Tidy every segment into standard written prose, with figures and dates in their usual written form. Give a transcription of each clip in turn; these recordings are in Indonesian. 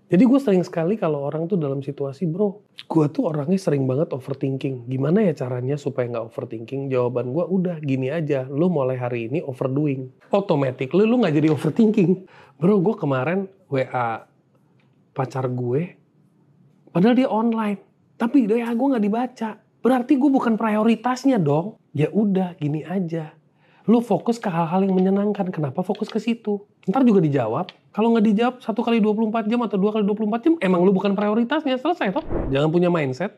Jadi gue sering sekali kalau orang tuh dalam situasi, bro, gue tuh orangnya sering banget overthinking. Gimana ya caranya supaya nggak overthinking? Jawaban gue udah gini aja, lu mulai hari ini overdoing. Automatically lu nggak jadi overthinking. Bro, gue kemarin WA pacar gue, padahal dia online. Tapi WA gue nggak dibaca. Berarti gue bukan prioritasnya dong. Ya udah gini aja. Lu fokus ke hal-hal yang menyenangkan. Kenapa fokus ke situ? Ntar juga dijawab. Kalau nggak dijawab 1 kali 24 jam atau 2 kali 24 jam, emang lu bukan prioritasnya. Selesai toh. Jangan punya mindset.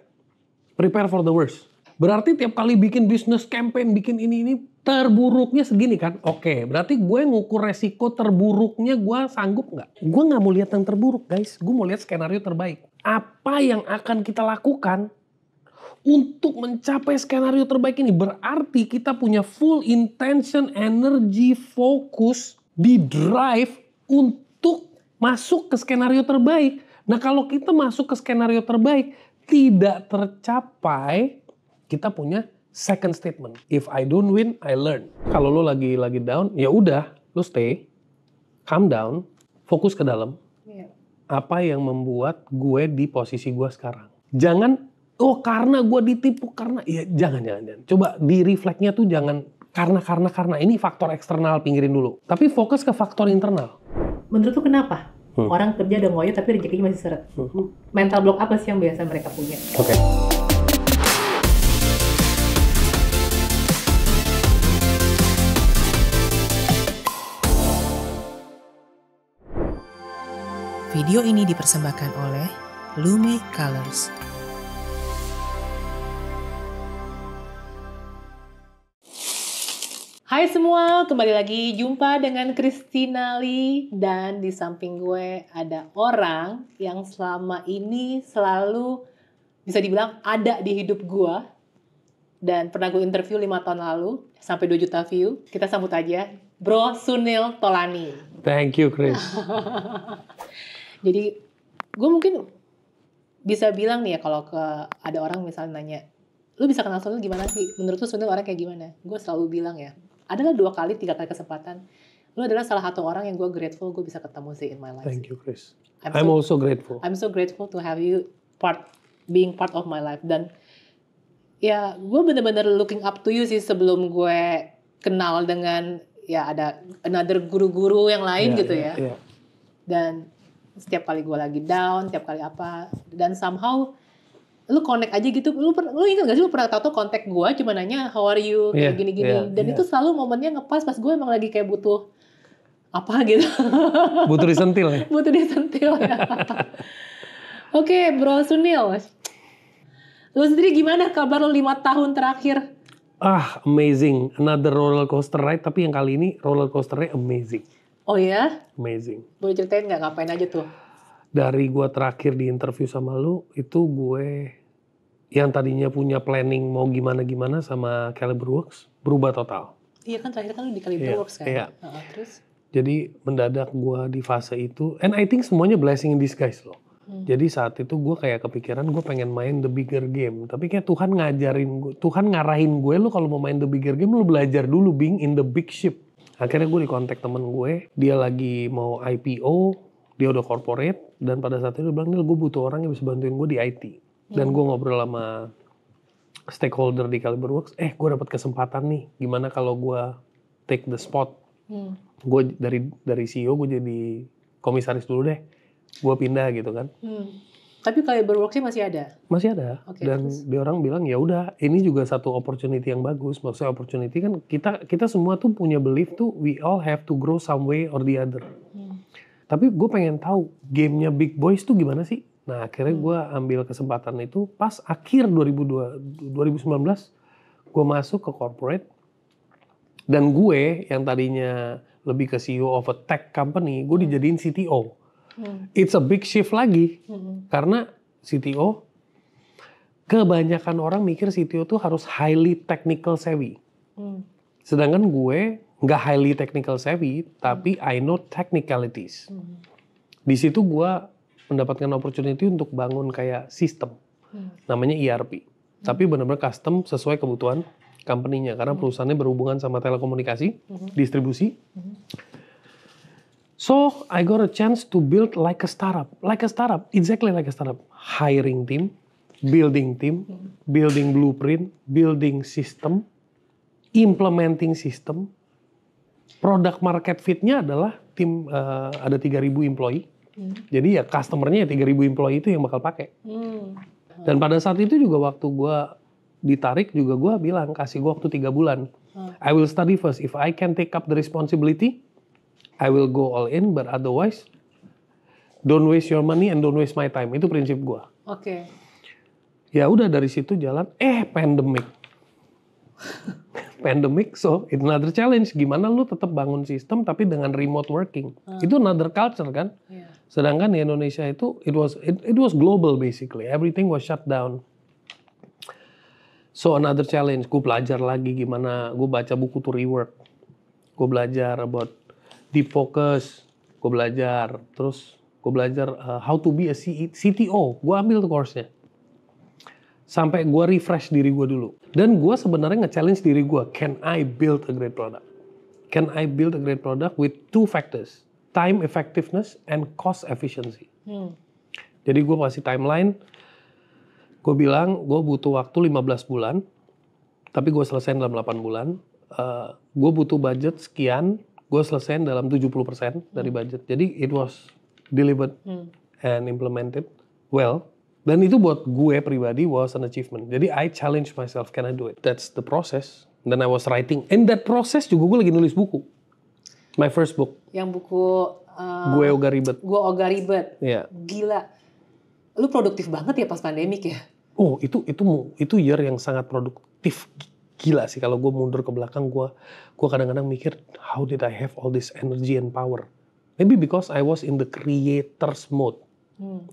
Prepare for the worst. Berarti tiap kali bikin business campaign, bikin ini terburuknya segini kan? Oke, berarti gue ngukur resiko terburuknya gue sanggup nggak? Gue nggak mau lihat yang terburuk guys. Gue mau lihat skenario terbaik. Apa yang akan kita lakukan untuk mencapai skenario terbaik ini? Berarti kita punya full intention, energy, fokus, di drive untuk masuk ke skenario terbaik. Nah kalau kita masuk ke skenario terbaik tidak tercapai, kita punya second statement. If I don't win, I learn. Kalau lo lagi down, ya udah, lo stay, calm down, fokus ke dalam. Apa yang membuat gue di posisi gue sekarang? Jangan oh karena gue ditipu, karena ya jangan. Coba di refleksnya tuh jangan karena ini faktor eksternal, pinggirin dulu. Tapi fokus ke faktor internal. Menurut lu kenapa orang kerja udah ngoyo tapi rezekinya masih seret? Mental block apa sih yang biasa mereka punya? Oke. Video ini dipersembahkan oleh Lume Colors. Hai semua, kembali lagi jumpa dengan Christina Lee. Dan di samping gue ada orang yang selama ini selalu bisa dibilang ada di hidup gue. Dan pernah gue interview 5 tahun lalu, sampai 2 juta view. Kita sambut aja Bro Sunil Tolani. Thank you Chris. Jadi gue mungkin bisa bilang nih ya, kalau ada orang misalnya nanya, lu bisa kenal Sunil gimana sih? Menurut lu Sunil orang kayak gimana? Gue selalu bilang ya, adalah 2 kali, 3 kali kesempatan. Lu adalah salah satu orang yang gue grateful gue bisa ketemu sih in my life. Thank you Chris. I'm also grateful. I'm so grateful to have you being part of my life. Dan ya gue bener-bener looking up to you sih sebelum gue kenal dengan ya ada another guru-guru yang lain gitu ya. Dan setiap kali gue lagi down, setiap kali apa, dan somehow lu connect aja gitu. Lu ingat gak sih lu pernah tahu kontak gue cuma nanya how are you kayak gini-gini. Dan itu selalu momennya ngepas pas gue emang lagi kayak butuh apa gitu. Butuh disentil ya. Butuh disentil ya. Oke, Bro Sunil. Lu sendiri gimana kabar lu 5 tahun terakhir? Amazing. Another roller coaster ride, tapi yang kali ini roller coasternya amazing. Oh ya? Amazing. Boleh ceritain nggak ngapain aja tuh? Dari gue terakhir di interview sama lu, itu gue yang tadinya punya planning mau gimana-gimana sama Caliber Works, berubah total. Iya kan terakhir kan lu di Caliber Works kan? Iya. Terus? Jadi mendadak gue di fase itu, and I think semuanya blessing in disguise loh. Jadi saat itu gue kayak kepikiran gue pengen main the bigger game. Tapi kayak Tuhan ngajarin gue, Tuhan ngarahin gue, lu kalau mau main the bigger game, lu belajar dulu being in the big ship. Akhirnya gue dikontak temen gue, dia lagi mau IPO, dia udah corporate, dan pada saat itu dia bilang, Nil gue butuh orang yang bisa bantuin gue di IT. Dan gue ngobrol sama stakeholder di Caliber Works, gue dapat kesempatan nih, gimana kalau gue take the spot. Gue dari CEO gue jadi komisaris dulu deh, gue pindah gitu kan. Tapi Caliber Works-nya masih ada? Masih ada. Okay, dan terus dia orang bilang ya udah, ini juga satu opportunity yang bagus. Maksudnya opportunity kan kita semua tuh punya belief tuh we all have to grow some way or the other. Tapi gue pengen tahu gamenya Big Boys tuh gimana sih? Nah akhirnya gue ambil kesempatan itu pas akhir 2019 gue masuk ke corporate. Dan gue yang tadinya lebih ke CEO of a tech company, gue dijadiin CTO. It's a big shift lagi, karena CTO, kebanyakan orang mikir CTO tuh harus highly technical savvy. Sedangkan gue nggak highly technical savvy, tapi I know technicalities. Di situ gue mendapatkan opportunity untuk bangun kayak sistem, namanya ERP. Tapi benar-benar custom sesuai kebutuhan company-nya, karena perusahaannya berhubungan sama telekomunikasi, distribusi. So I got a chance to build like a startup, exactly like a startup. Hiring team, building blueprint, building system, implementing system. Product market fit-nya adalah tim ada 3.000 employee. Jadi ya customer-nya ya 3.000 employee itu yang bakal pakai. Dan pada saat itu juga waktu gue ditarik juga gue bilang kasih gue waktu 3 bulan. I will study first. If I can take up the responsibility, I will go all in. But otherwise, don't waste your money and don't waste my time. Itu prinsip gue. Oke. Ya udah dari situ jalan. Pandemic. Pandemic, so it's another challenge. Gimana lu tetap bangun sistem tapi dengan remote working. Itu another culture kan. Yeah. Sedangkan di Indonesia itu it was global basically. Everything was shut down. So another challenge. Gue belajar lagi gimana. Gue baca buku to rework. Gue belajar about deep focus. Gue belajar. Terus gue belajar how to be a CTO. Gue ambil tuh course-nya. Sampai gue refresh diri gue dulu. Dan gue sebenarnya nge-challenge diri gue. Can I build a great product? Can I build a great product with 2 factors? Time effectiveness and cost efficiency. Jadi gue kasih timeline. Gue bilang gue butuh waktu 15 bulan. Tapi gue selesai dalam 8 bulan. Gue butuh budget sekian. Gue selesai dalam 70% dari budget. Jadi it was delivered and implemented well. Dan itu buat gue pribadi was an achievement. Jadi I challenge myself, can I do it? That's the process. Then I was writing. In that process juga gue lagi nulis buku. My first book. Yang buku Gue Ogah Ribet. Gue Ogah Ribet. Iya. Gila. Lu produktif banget ya pas pandemik ya? Oh, itu year yang sangat produktif. Gila sih kalau gue mundur ke belakang, gue kadang-kadang mikir how did I have all this energy and power? Maybe because I was in the creators mode.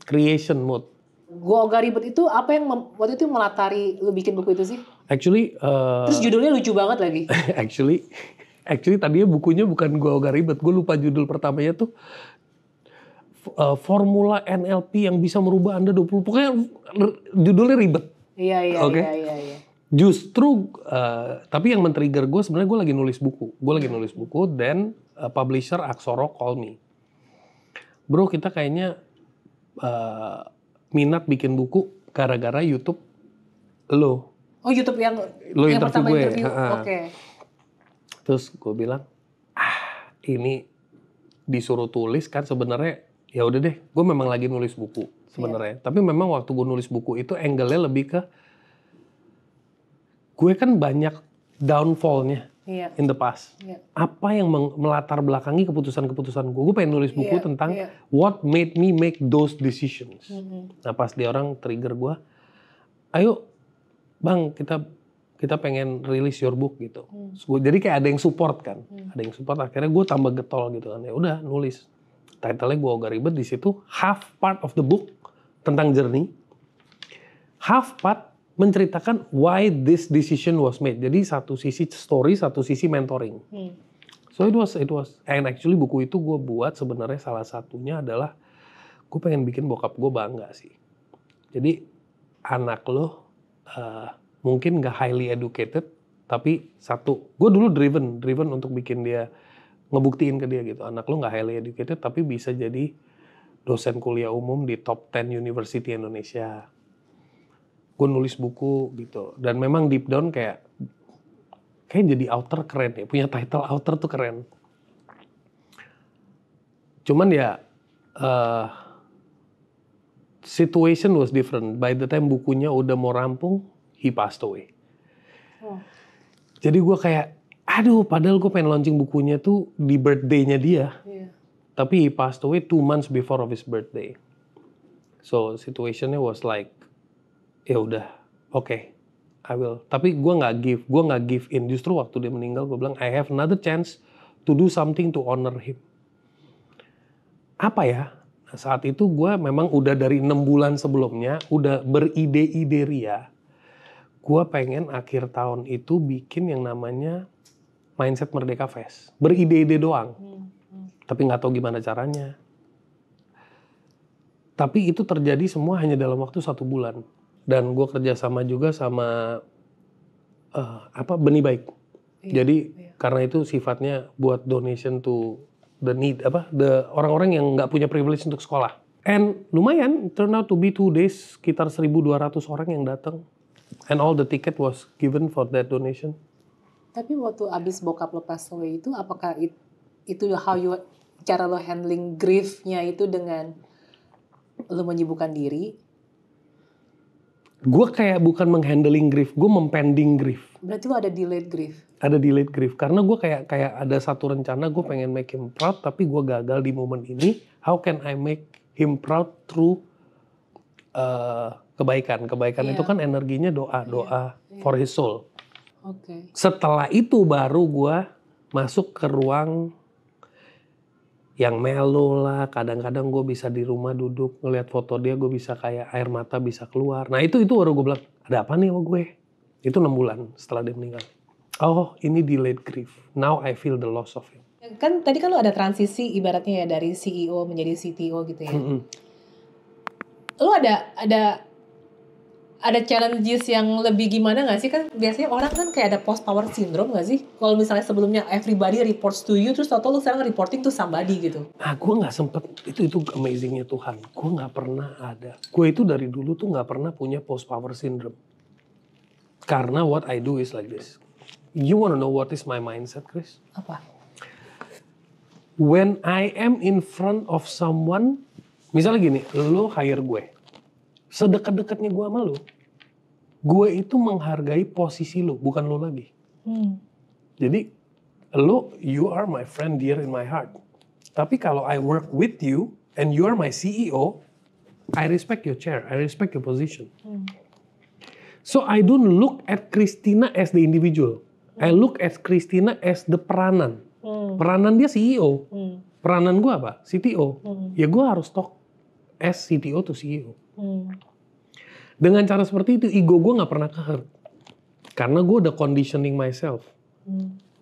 Creation mode. Gue Ogah Ribet itu apa yang waktu itu melatari lu bikin buku itu sih? Actually, terus judulnya lucu banget lagi. Actually tadinya bukunya bukan Gue Ogah Ribet. Gue lupa judul pertamanya tuh formula NLP yang bisa merubah Anda 20. Pokoknya judulnya ribet. Iya. Justru tapi yang men-trigger gue sebenarnya gue lagi nulis buku. Dan publisher Aksoro call me. Bro, kita kayaknya minat bikin buku gara-gara YouTube lo. Oh, YouTube yang pertama gue. interview. Oke. Terus gue bilang, ini disuruh tulis kan sebenarnya ya udah deh, gue memang lagi nulis buku sebenarnya. Tapi memang waktu gue nulis buku itu angle-nya lebih ke gue kan banyak downfall-nya in the past. Apa yang melatar belakangi keputusan-keputusan gue? Gue pengen nulis buku tentang what made me make those decisions. Nah pas dia orang trigger gue, ayo bang kita pengen release your book gitu. Jadi kayak ada yang support kan, ada yang support. Akhirnya gue tambah getol gitu kan. Ya udah nulis. Title-nya Gue Ogah Ribet. Di situ half part of the book tentang journey, half part menceritakan why this decision was made. Jadi satu sisi story, satu sisi mentoring. So it was, and actually buku itu gue buat sebenarnya salah satunya adalah gue pengen bikin bokap gue bangga sih. Jadi anak lo mungkin nggak highly educated, tapi gue dulu driven untuk bikin dia, ngebuktiin ke dia gitu. Anak lo nggak highly educated, tapi bisa jadi dosen kuliah umum di top 10 university Indonesia. Gue nulis buku gitu, dan memang deep down kayak jadi author keren ya, punya title author tuh keren. Cuman ya situation was different. By the time bukunya udah mau rampung, he passed away. Jadi gue kayak, aduh, padahal gue pengen launching bukunya tuh di birthday-nya dia, tapi he passed away 2 months before of his birthday. So situationnya was like, ya udah, okay, I will. Tapi gue nggak give in. Justru waktu dia meninggal, gue bilang I have another chance to do something to honor him. Apa ya? Nah, saat itu gue memang udah dari 6 bulan sebelumnya udah beride-ide ria. Gue pengen akhir tahun itu bikin yang namanya Mindset Merdeka Fest. Beride-ide doang, tapi nggak tahu gimana caranya. Tapi itu terjadi semua hanya dalam waktu 1 bulan. Dan gue kerjasama juga sama Benih Baik. Jadi karena itu sifatnya buat donation to orang-orang yang nggak punya privilege untuk sekolah. And lumayan, turn out to be 2 days, sekitar 1.200 orang yang datang. And all the ticket was given for that donation. Tapi waktu abis bokap lo pass away itu, apakah itu cara lo handling grief-nya itu dengan lo menyibukkan diri? Gue kayak bukan menghandling grief, gue mempending grief. Berarti lo ada delayed grief? Ada delayed grief, karena gue kayak ada satu rencana, gue pengen make him proud, tapi gue gagal di momen ini. How can I make him proud through kebaikan? Kebaikan itu kan energinya doa for his soul. Okay. Setelah itu baru gue masuk ke ruang yang melo lah, kadang-kadang gue bisa di rumah duduk ngeliat foto dia, gue bisa kayak air mata bisa keluar. Nah itu baru gue bilang, ada apa nih sama gue? Itu 6 bulan setelah dia meninggal. Oh ini delayed grief, now I feel the loss of him. Kan tadi kan lo ada transisi ibaratnya ya dari CEO menjadi CTO gitu ya. Lo ada challenges yang lebih gimana nggak sih? Kan biasanya orang kan kayak ada post power syndrome nggak sih? Kalau misalnya sebelumnya everybody reports to you, terus tau-tau lo sekarang reporting to somebody gitu. Nah gue nggak sempet, itu amazingnya Tuhan. Gue nggak pernah ada. Gue itu dari dulu tuh nggak pernah punya post power syndrome. Karena what I do is like this. You wanna know what is my mindset, Chris? Apa? When I am in front of someone, misalnya gini, lo hire gue. Sedekat-dekatnya gue sama lo, gue itu menghargai posisi lo, bukan lo lagi. Jadi, you are my friend dear in my heart. Tapi kalau I work with you, and you are my CEO, I respect your chair, I respect your position. So I don't look at Christina as the individual. I look at Christina as the peranan. Peranan dia CEO. Peranan gue apa? CTO. Ya gue harus talk as CTO to CEO. Dengan cara seperti itu, ego gue gak pernah ke-hurt. Karena gue udah conditioning myself.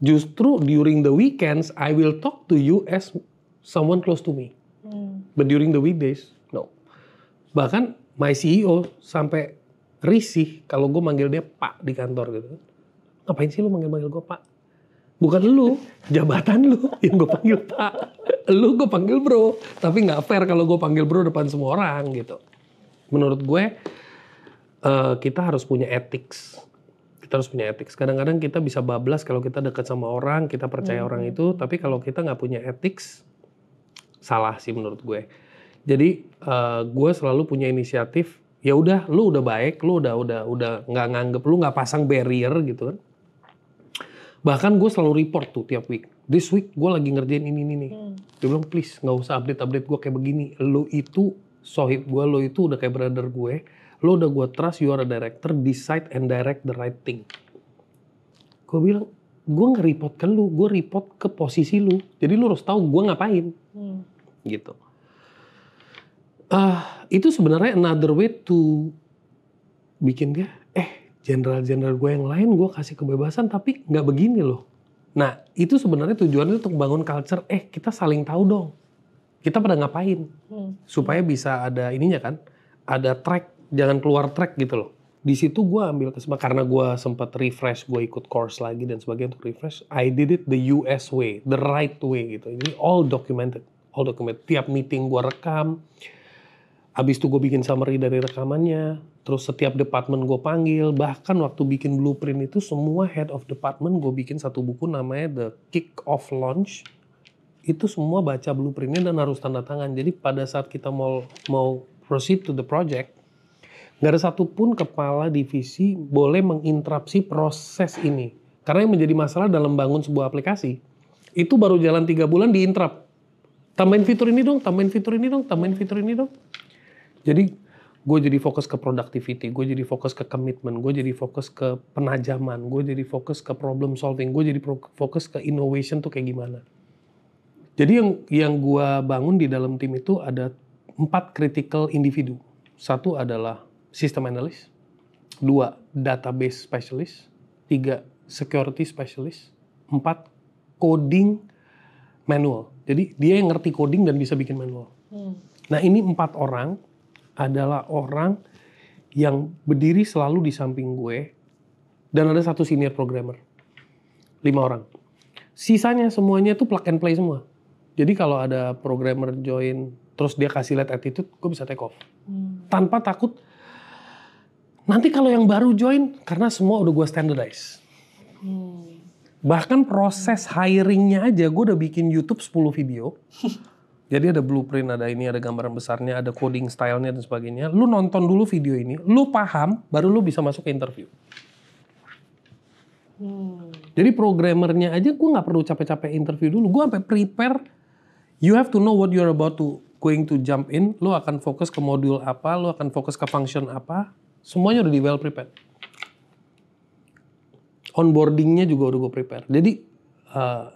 Justru during the weekends, I will talk to you as someone close to me. But during the weekdays, no. Bahkan my CEO sampai risih kalau gue manggil dia Pak di kantor gitu. Ngapain sih lu manggil gue Pak? Bukan lu, jabatan lu yang gue panggil Pak. Lu gue panggil bro. Tapi gak fair kalau gue panggil bro depan semua orang gitu. Menurut gue, kita harus punya ethics. Kita harus punya ethics. Kadang-kadang kita bisa bablas kalau kita dekat sama orang, kita percaya orang itu. Tapi kalau kita gak punya ethics, salah sih menurut gue. Jadi gue selalu punya inisiatif. Ya udah, lu udah baik, lu udah nggak nganggep, lu nggak pasang barrier gitu kan. Bahkan gue selalu report tuh tiap week. This week gue lagi ngerjain ini. Dia bilang please nggak usah update gue kayak begini. Lu itu sohib gue, lu itu udah kayak brother gue. Lu udah gue trust, you are a director, decide and direct the right thing. Gue bilang, gue nge-report ke lu, gue report ke posisi lu. Jadi lu harus tahu gue ngapain. Gitu. Itu sebenarnya another way to bikin dia, jenderal-jenderal gue yang lain gue kasih kebebasan tapi nggak begini loh. Nah itu sebenarnya tujuannya untuk bangun culture, kita saling tahu dong. Kita pada ngapain. Supaya bisa ada ininya kan, ada track, jangan keluar track gitu loh. Di situ gue ambil kesempatan, karena gue sempat refresh, gue ikut course lagi dan sebagainya untuk refresh. I did it the US way, the right way gitu. Jadi all documented. Tiap meeting gue rekam. Abis itu gue bikin summary dari rekamannya, terus setiap departemen gue panggil, bahkan waktu bikin blueprint itu semua head of department gue bikin satu buku namanya The Kick Off Launch. Itu semua baca blueprintnya dan harus tanda tangan. Jadi pada saat kita mau proceed to the project, gak ada satupun kepala divisi boleh menginterupsi proses ini. Karena yang menjadi masalah dalam bangun sebuah aplikasi, itu baru jalan 3 bulan diinterupt. Tambahin fitur ini dong, tambahin fitur ini dong, tambahin fitur ini dong. Jadi gue jadi fokus ke productivity, gue jadi fokus ke commitment, gue jadi fokus ke penajaman, gue jadi fokus ke problem solving, gue jadi fokus ke innovation tuh kayak gimana. Jadi yang gue bangun di dalam tim itu ada 4 critical individu. 1 adalah system analyst, 2 database specialist, 3 security specialist, 4 coding manual. Jadi dia yang ngerti coding dan bisa bikin manual. Nah ini 4 orang adalah orang yang berdiri selalu di samping gue dan ada 1 senior programmer. 5 orang. Sisanya semuanya tuh plug and play semua. Jadi kalau ada programmer join, terus dia kasih lihat attitude, gue bisa take off. Tanpa takut, nanti kalau yang baru join, karena semua udah gue standardize. Bahkan proses hiringnya aja, gue udah bikin YouTube 10 video. Jadi ada blueprint, ada ini, ada gambaran besarnya, ada coding stylenya dan sebagainya. Lu nonton dulu video ini, lu paham, baru lu bisa masuk ke interview. Jadi programmernya aja gue nggak perlu capek-capek interview dulu. Gue sampai prepare. You have to know what you're about to going to jump in. Lu akan fokus ke modul apa, lu akan fokus ke function apa. Semuanya udah di well prepared. Onboardingnya juga udah gue prepare. Jadi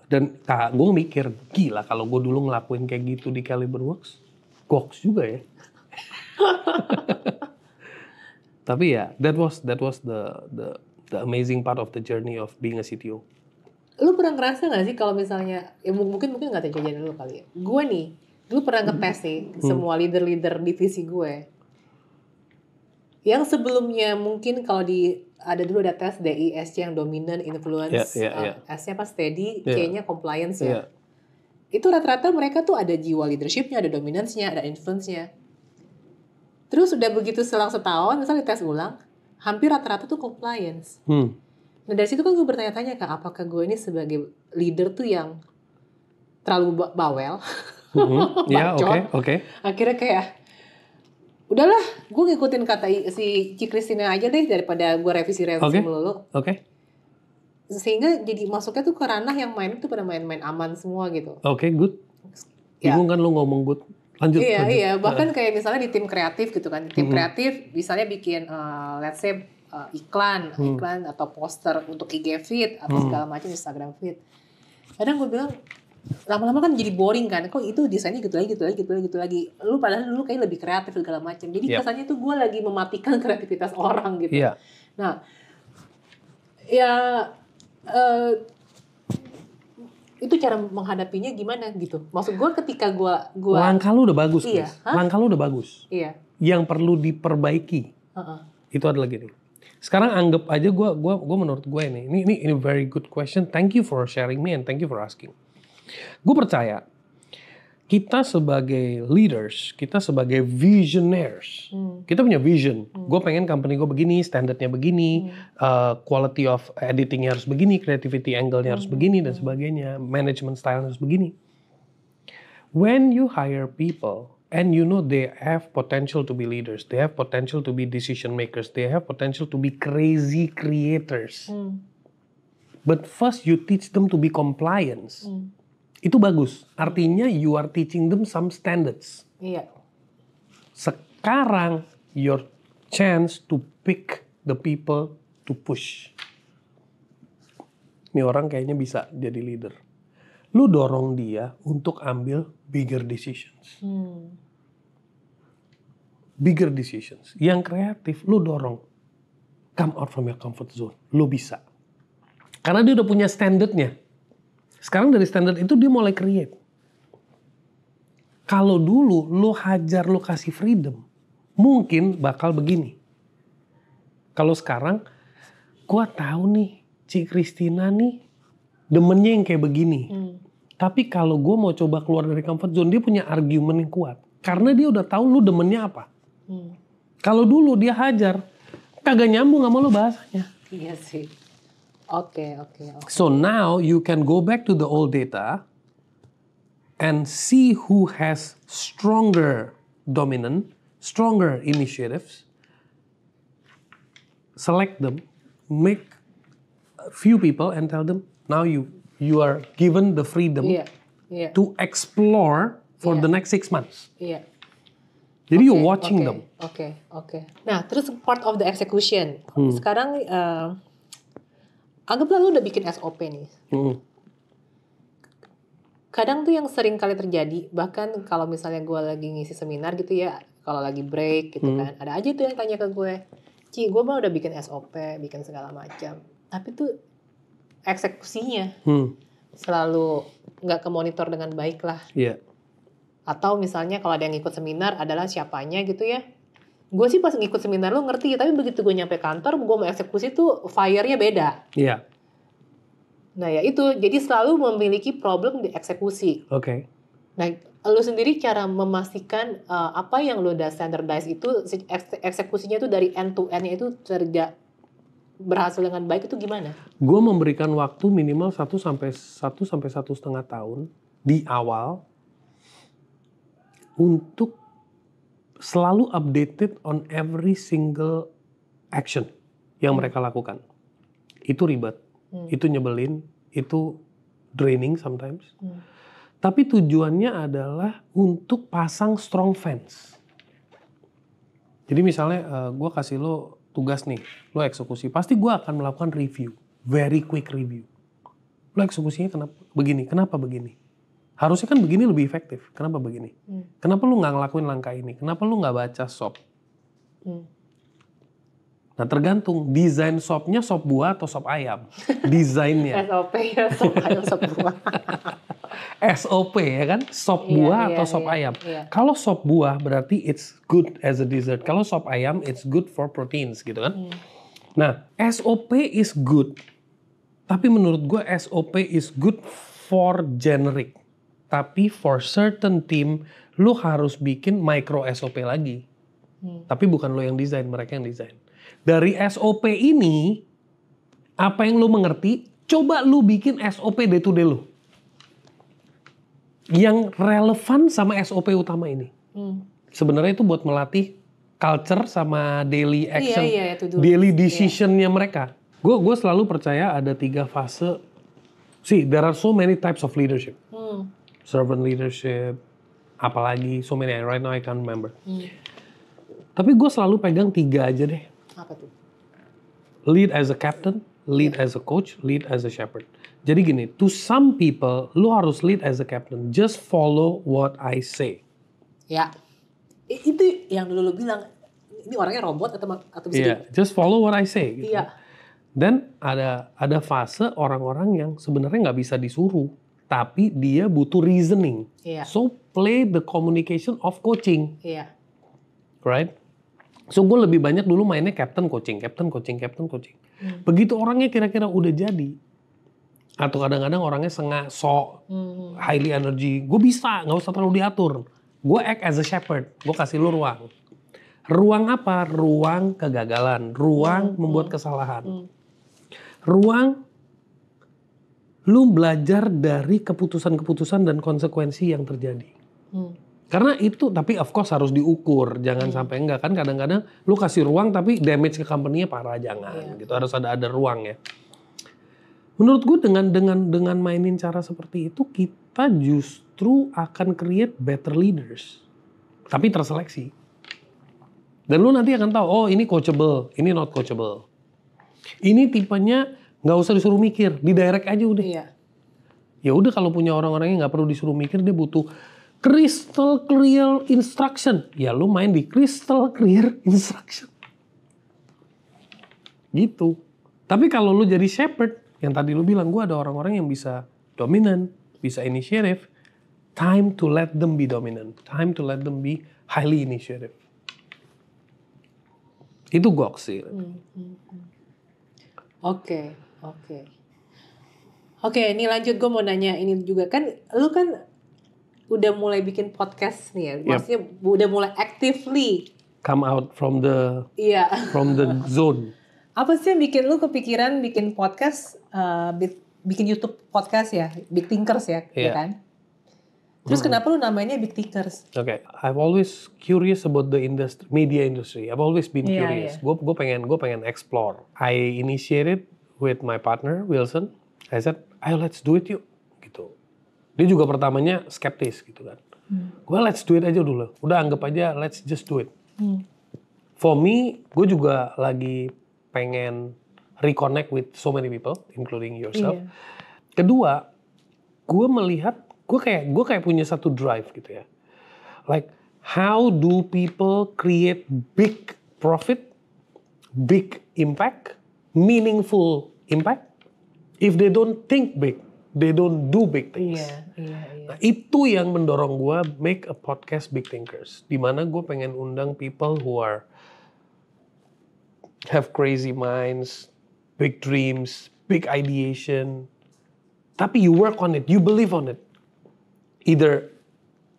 dan gue mikir, gila kalau gue dulu ngelakuin kayak gitu di Caliberworks, goks juga ya. Tapi ya, that was the amazing part of the journey of being a CTO. Lu pernah ngerasa gak sih kalau misalnya, ya mungkin gak terjadi dulu kali ya. Gue nih, dulu pernah ngetes nih semua leader-leader divisi gue. Yang sebelumnya mungkin kalau ada dulu ada tes DISC yang dominant, influence, S-nya apa steady, C-nya compliance ya. Itu rata-rata mereka tuh ada jiwa leadership-nya, ada dominance-nya, ada influence-nya. Terus udah begitu selang setahun, misalnya tes ulang, hampir rata-rata tuh compliance. Nah dari situ kan gue bertanya-tanya Kak, apakah gue ini sebagai leader tuh yang terlalu bawel, bacot. Akhirnya kayak, udahlah, gue ngikutin kata si Ci Christina aja deh daripada gue revisi melulu. Sehingga jadi masuknya tuh ke ranah yang main tuh pada main-main aman semua gitu. Good. Bingung kan lu ngomong good. Lanjut. Iya. Bahkan kayak misalnya di tim kreatif gitu kan. Tim kreatif misalnya bikin let's say iklan atau poster untuk IG feed atau segala macam Instagram feed. Kadang gue bilang lama-lama kan jadi boring kan, kok itu desainnya gitu lagi. Lu padahal dulu kayak lebih kreatif segala macam. Jadi kesannya tuh gue lagi mematikan kreativitas orang gitu. Nah, ya itu cara menghadapinya gimana gitu. Maksud gue ketika gue langkah lu udah bagus, langkah lu udah bagus. Yang perlu diperbaiki itu adalah gini. Sekarang anggap aja gue menurut gue ini very good question. Thank you for sharing me and thank you for asking. Gue percaya kita sebagai leaders, kita sebagai visionaries, kita punya vision. Gue pengen company gue begini, standarnya begini, quality of editingnya harus begini, creativity angle-nya harus begini dan sebagainya, management style harus begini. When you hire people and you know they have potential to be leaders, they have potential to be decision makers, they have potential to be crazy creators. But first you teach them to be compliance. Itu bagus. Artinya you are teaching them some standards. Sekarang your chance to pick the people to push. Ini orang kayaknya bisa jadi leader. Lu dorong dia untuk ambil bigger decisions. Bigger decisions. Yang kreatif lu dorong. Come out from your comfort zone. Lu bisa. Karena dia udah punya standardnya. Sekarang dari standar itu dia mulai create. Kalau dulu lo hajar, lo kasih freedom, mungkin bakal begini. Kalau sekarang, gua tahu nih, Ci Christina nih demennya yang kayak begini. Tapi kalau gua mau coba keluar dari comfort zone, dia punya argumen yang kuat. Karena dia udah tahu lo demennya apa. Kalau dulu dia hajar, kagak nyambung sama lo bahasanya. Iya sih. Oke. So now you can go back to the old data and see who has stronger dominant, stronger initiatives. Select them, make a few people and tell them now you are given the freedom to explore for the next 6 months. Jadi you're watching them. Oke. Nah, terus part of the execution. Sekarang anggaplah lu udah bikin SOP nih. Kadang tuh yang sering kali terjadi, bahkan kalau misalnya gue lagi ngisi seminar gitu ya, kalau lagi break gitu kan, ada aja tuh yang tanya ke gue, Ci, gue mah udah bikin SOP, bikin segala macam, tapi tuh eksekusinya selalu nggak kemonitor dengan baik lah. Atau misalnya kalau ada yang ikut seminar adalah siapanya gitu ya. Gue sih pas ngikut seminar lu ngerti, tapi begitu gue nyampe kantor, gue mau eksekusi tuh fire-nya beda. Nah ya itu, jadi selalu memiliki problem di eksekusi. Nah, lu sendiri cara memastikan apa yang lu udah standardize itu eksekusinya itu dari end to end-nya itu berhasil dengan baik itu gimana? Gue memberikan waktu minimal 1 sampai 1,5 tahun di awal untuk selalu updated on every single action yang mereka lakukan. Itu ribet, itu nyebelin, itu draining sometimes. Tapi tujuannya adalah untuk pasang strong fans. Jadi misalnya gue kasih lo tugas nih, lo eksekusi. Pasti gue akan melakukan review, very quick review. Lo eksekusinya kenapa begini? Harusnya kan begini lebih efektif, kenapa begini? Kenapa lo nggak ngelakuin langkah ini? Kenapa lo nggak baca SOP? Nah tergantung, desain sopnya sop buah atau sop ayam. Desainnya. SOP ya, sop ayam, sop buah. SOP ya kan, sop buah atau sop ayam. Kalau sop buah berarti it's good as a dessert. Kalau sop ayam it's good for proteins gitu kan. Nah SOP is good. Tapi menurut gue SOP is good for generic. Tapi for certain team lu harus bikin micro SOP lagi. Tapi bukan lo yang desain, mereka yang desain. Dari SOP ini, apa yang lu mengerti, coba lu bikin SOP day to day lu. Yang relevan sama SOP utama ini. Sebenarnya itu buat melatih culture sama daily action, daily decision-nya mereka. Gue selalu percaya ada 3 fase. See, there are so many types of leadership. Servant leadership, apalagi, so many, right now I can't remember. Tapi gue selalu pegang 3 aja deh. Apa tuh? Lead as a captain, lead as a coach, lead as a shepherd. Jadi gini, to some people, lu harus lead as a captain. Just follow what I say. Ya, itu yang dulu lu bilang, ini orangnya robot atau bisa? Yeah, just follow what I say. Gitu. Iya. Dan ada fase orang-orang yang sebenarnya nggak bisa disuruh, tapi dia butuh reasoning. Iya. So play the communication of coaching. Iya. Right? So gue lebih banyak dulu mainnya captain coaching. Begitu orangnya kira-kira udah jadi, atau kadang-kadang orangnya highly energy, gue bisa, nggak usah terlalu diatur. Gue act as a shepherd, gue kasih lu ruang. Ruang apa? Ruang kegagalan, ruang membuat kesalahan. Ruang lu belajar dari keputusan-keputusan dan konsekuensi yang terjadi. Karena itu, tapi of course harus diukur, jangan sampai enggak kan kadang-kadang lu kasih ruang tapi damage ke company-nya parah, jangan gitu, harus ada ruang ya. Menurut gue dengan mainin cara seperti itu kita justru akan create better leaders, tapi terseleksi. Dan lu nanti akan tahu, oh ini coachable, ini not coachable. Ini tipenya nggak usah disuruh mikir, di direct aja udah. Iya. Ya udah kalau punya orang-orang yang nggak perlu disuruh mikir, dia butuh crystal clear instruction. Ya lu main di crystal clear instruction. Gitu. Tapi kalau lu jadi shepherd, yang tadi lu bilang, gue ada orang-orang yang bisa dominant, bisa initiative. Time to let them be dominant. Time to let them be highly initiative. Itu goks sih. Oke, ini lanjut, gue mau nanya ini juga kan, lu kan udah mulai bikin podcast nih ya, maksudnya udah mulai actively come out from the zone. Apa sih yang bikin lu kepikiran bikin podcast, bikin YouTube podcast ya, Big Thinkers ya, ya kan? Terus kenapa lu namanya Big Thinkers? Okay, I've always curious about the media industry. I've always been curious. Gue pengen explore. I initiated with my partner Wilson. I said, ayo let's do it yuk. Gitu. Dia juga pertamanya skeptis gitu kan. Gue let's do it aja dulu. Udah anggap aja let's just do it. For me, gue juga lagi pengen reconnect with so many people, including yourself. Kedua, gue melihat gue kayak punya satu drive gitu ya. Like how do people create big profit, big impact, meaningful impact if they don't think big. They don't do big things. Nah, itu yang mendorong gue make a podcast Big Thinkers. Dimana gue pengen undang people who have crazy minds, big dreams, big ideation. Tapi you work on it, you believe on it. Either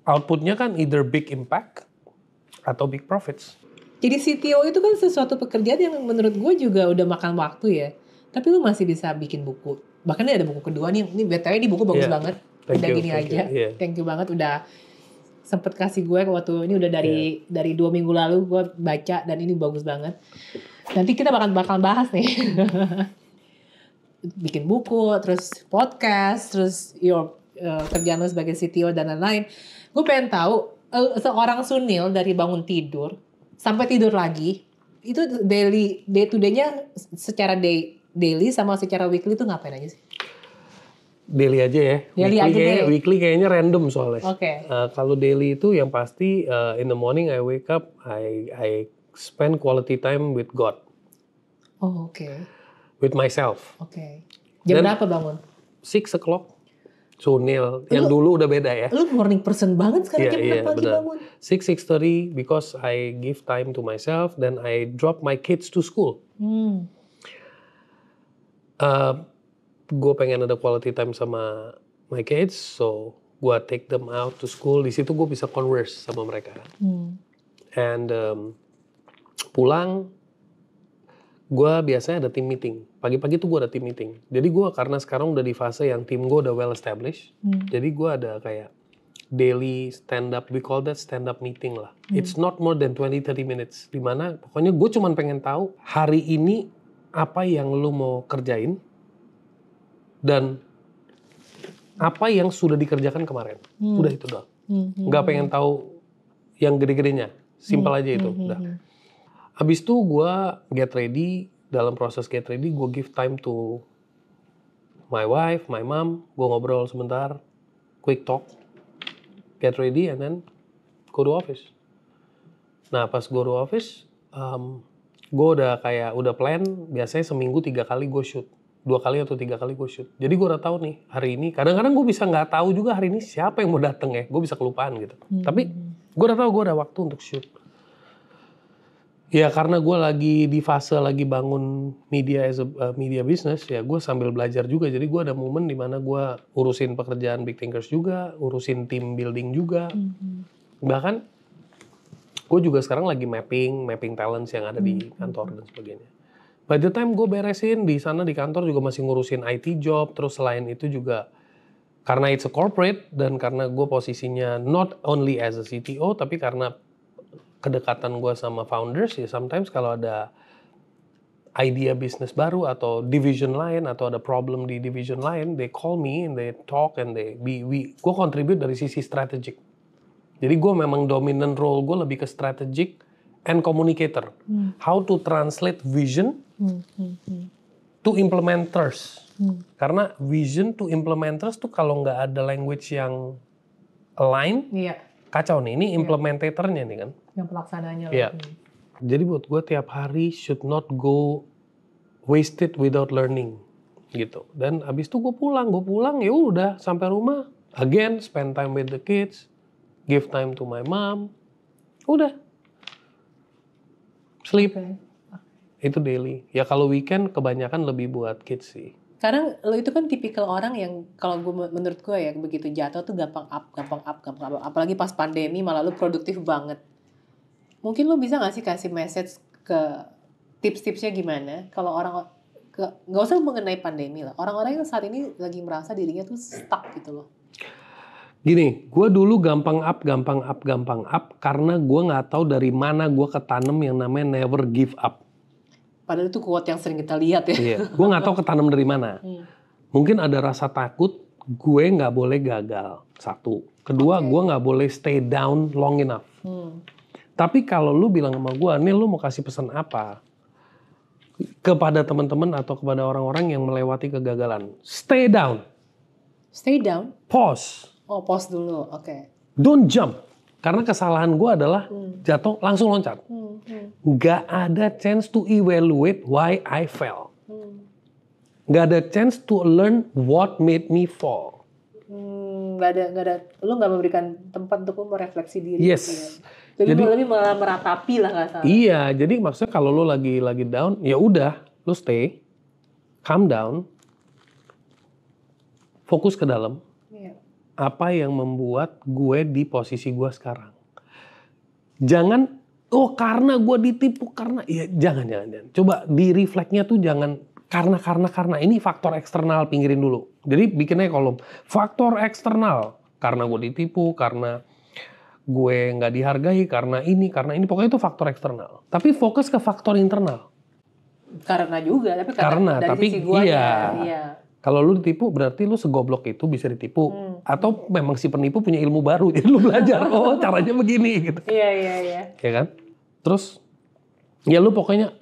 outputnya kan either big impact atau big profits. Jadi CTO itu kan sesuatu pekerjaan yang menurut gue juga udah makan waktu ya. Tapi lu masih bisa bikin buku. Bahkan ini ada buku kedua nih. Ini BTW ini buku bagus banget. Udah gini aja. Thank you banget udah sempet kasih gue waktu ini udah dari 2 minggu lalu gue baca dan ini bagus banget. Nanti kita bakal bahas nih. Bikin buku, terus podcast, terus kerjaan lo sebagai CTO dan lain-lain. Gue pengen tahu seorang Sunil dari bangun tidur sampai tidur lagi itu day to day-nya secara daily sama secara weekly itu ngapain aja sih? Daily aja ya. Weekly kayaknya random soalnya. Oke. Kalau daily itu yang pasti in the morning I wake up, I spend quality time with God. Oh, oke. With myself. Oke. Jam berapa bangun? 6 o'clock. Sunil, yang dulu udah beda ya. Lu morning person banget sekarang jam 6 pagi bangun. 6:30 because I give time to myself, then I drop my kids to school. Gue pengen ada quality time sama my kids, so gue take them out to school. Di situ gue bisa converse sama mereka. And pulang, gue biasanya ada team meeting. Pagi-pagi tuh gue ada team meeting. Jadi gue karena sekarang udah di fase yang tim gue udah well established. Jadi gue ada kayak daily stand up, we call that stand up meeting lah. It's not more than 20-30 minutes. Dimana pokoknya gue cuman pengen tahu hari ini apa yang lu mau kerjain dan apa yang sudah dikerjakan kemarin. Udah itu doang. Nggak pengen tahu yang gede-gedenya. Simple aja itu. Udah. Habis itu gue get ready. Dalam proses get ready, gue give time to my wife, my mom. Gue ngobrol sebentar, quick talk, get ready, and then go to office. Nah, pas go to office, gue udah plan, biasanya seminggu 3 kali gue shoot. 2 kali atau 3 kali gue shoot. Jadi gue udah tahu nih, hari ini, kadang-kadang gue bisa nggak tahu juga hari ini siapa yang mau dateng ya. Gue bisa kelupaan gitu. Tapi gue udah tahu gue ada waktu untuk shoot. Ya karena gue lagi di fase lagi bangun media as a media business, ya gue sambil belajar juga. Jadi gue ada momen di mana gue urusin pekerjaan Big Thinkers juga, urusin team building juga. Bahkan gue juga sekarang lagi mapping talents yang ada di kantor dan sebagainya. By the time gue beresin di sana di kantor juga masih ngurusin IT job, terus selain itu juga karena it's a corporate dan karena gue posisinya not only as a CTO tapi karena kedekatan gue sama founders ya sometimes kalau ada idea bisnis baru atau division lain atau ada problem di division lain, they call me and they talk and gue contribute dari sisi strategic. Jadi gue memang dominant role gue lebih ke strategic and communicator. How to translate vision to implementers. Karena vision to implementers tuh kalau nggak ada language yang align, kacau nih. Ini implementatornya nih kan. Yang pelaksananya. Iya. Jadi buat gue tiap hari should not go wasted without learning gitu. Dan abis itu gue pulang ya udah sampai rumah again spend time with the kids, give time to my mom, udah sleep. Itu daily. Ya kalau weekend kebanyakan lebih buat kids sih. Karena lo itu kan tipikal orang yang kalau menurut gue ya begitu jatuh tuh gampang up. Apalagi pas pandemi malah lo produktif banget. Mungkin lo bisa nggak sih kasih message ke tips-tipsnya gimana kalau orang nggak usah mengenai pandemi lah. Orang-orang yang saat ini lagi merasa dirinya tuh stuck gitu loh. Gini, gue dulu gampang up karena gue nggak tahu dari mana gue ketanam yang namanya never give up. Padahal itu quote yang sering kita lihat ya. Iya, gue nggak tahu ketanam dari mana. Mungkin ada rasa takut gue nggak boleh gagal. Satu. Kedua, gue nggak boleh stay down long enough. Tapi kalau lu bilang sama gue, nih lu mau kasih pesan apa kepada teman-teman atau kepada orang-orang yang melewati kegagalan? Stay down. Stay down? Pause. Oh, pause dulu. Oke. Don't jump. Karena kesalahan gue adalah jatuh langsung loncat. Gak ada chance to evaluate why I fell. Gak ada chance to learn what made me fall. Gak ada. Lu gak memberikan tempat untuk lu merefleksi diri. Yes. Gitu ya? Jadi malah meratapi lah gak salah. Iya, jadi maksudnya kalau lu lagi down, ya udah, lu stay, calm down, fokus ke dalam. Iya. apa yang membuat gue di posisi gue sekarang. Jangan, karena gue ditipu, karena, ya jangan. Coba di refleksnya tuh jangan, karena ini faktor eksternal, pinggirin dulu. Jadi bikinnya kolom, faktor eksternal, karena gue ditipu, karena gue nggak dihargai, karena ini, pokoknya itu faktor eksternal. Tapi fokus ke faktor internal. Karena juga, tapi dari tapi sisi gue iya. Kalau lu ditipu berarti lu segoblok itu bisa ditipu. Atau memang si penipu punya ilmu baru, jadi lu belajar, caranya begini gitu. Iya. Ya kan? Terus ya lu pokoknya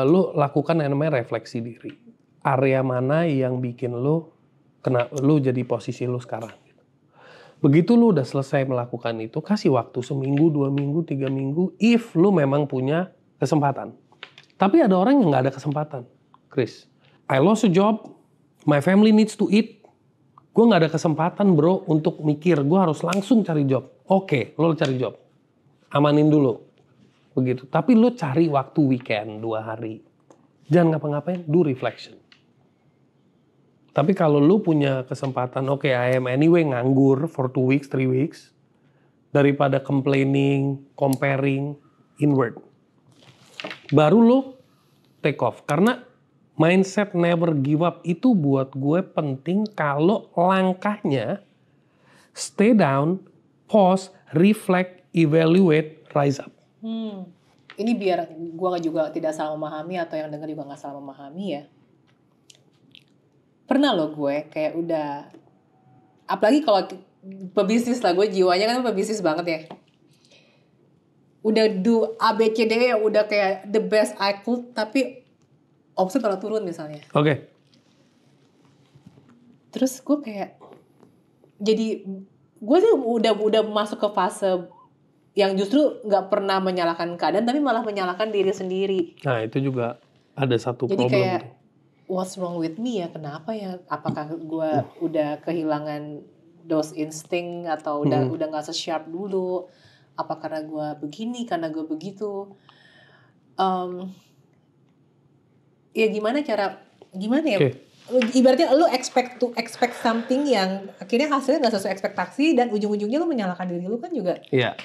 lu lakukan yang namanya refleksi diri. Area mana yang bikin lu jadi posisi lu sekarang. Begitu lu udah selesai melakukan itu, kasih waktu seminggu, 2 minggu, 3 minggu, if lu memang punya kesempatan. Tapi ada orang yang nggak ada kesempatan, Chris. I lost a job, my family needs to eat. Gue nggak ada kesempatan bro untuk mikir, gue harus langsung cari job. Oke, lo cari job, amanin dulu, begitu. Tapi lo cari waktu weekend 2 hari, jangan ngapa-ngapain, do reflection. Tapi kalau lo punya kesempatan, oke, I am anyway nganggur for 2 weeks, 3 weeks, daripada complaining, comparing, inward. Baru lo take off. Karena mindset never give up itu buat gue penting kalau langkahnya stay down, pause, reflect, evaluate, rise up. Ini biar gue juga tidak salah memahami atau yang dengar juga gak salah memahami ya. Pernah loh gue kayak udah, apalagi kalau pebisnis lah, gue jiwanya kan pebisnis banget ya. Udah do ABCD udah kayak the best I could, tapi omset malah turun misalnya. Oke. Terus gue kayak, jadi gue sih udah masuk ke fase yang justru nggak pernah menyalahkan keadaan, tapi malah menyalahkan diri sendiri. Nah itu juga ada satu jadi problem. Jadi kayak, what's wrong with me ya? Kenapa ya? Apakah gue udah kehilangan those insting atau udah nggak se-sharp dulu? Apa karena gue begini, karena gue begitu? Ya gimana ya? Okay. Ibaratnya lu expect something yang akhirnya hasilnya nggak sesuai ekspektasi dan ujung-ujungnya lu menyalahkan diri lu kan juga. Iya.